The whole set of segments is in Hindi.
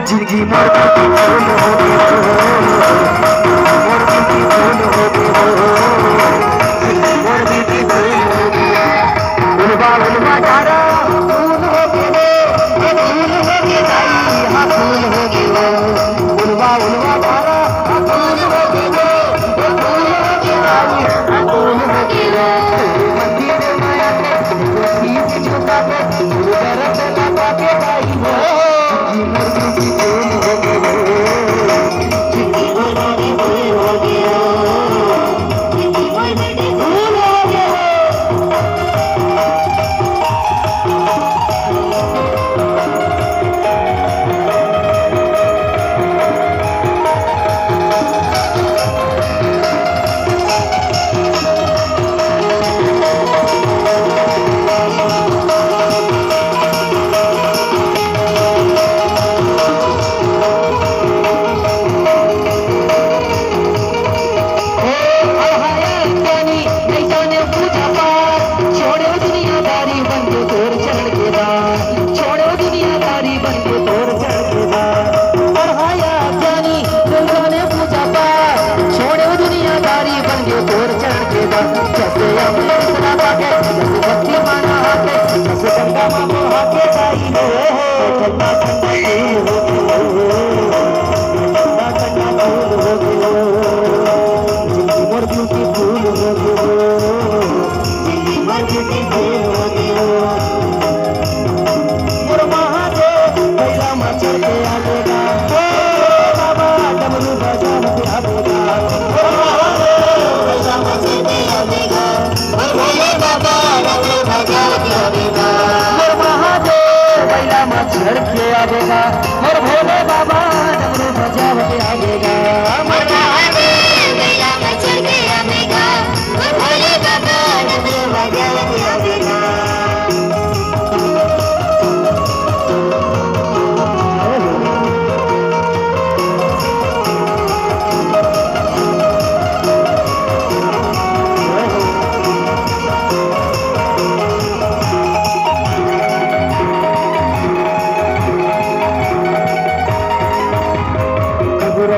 जिंदगी मोर की फूल हो गए मोर की फूल हो गए मोर की फूल हो गया उलवा जारा फूल हो गए फूल हो गए दाई हाँ फूल हो गए उलवा जारा फूल हो गए फूल हो गए दाई हाँ फूल हो गए मंदिर माया के शीश झुका के दरद लगा के दाई हो झड़के आवेगा मोर भोले बाबा डमरू बजावते आवेगा मोर महादेव गैया में झड़के आवेगा मोर भोले बाबा डमरू बजावते आवेगा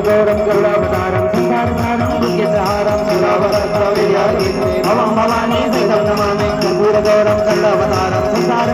गौरम गरुड़ावतारम संसार सारम दुर्गे सहारम सदावरम भवानी सहितं नमामि कर्पूर गौरम गरुड़ावतारम संसार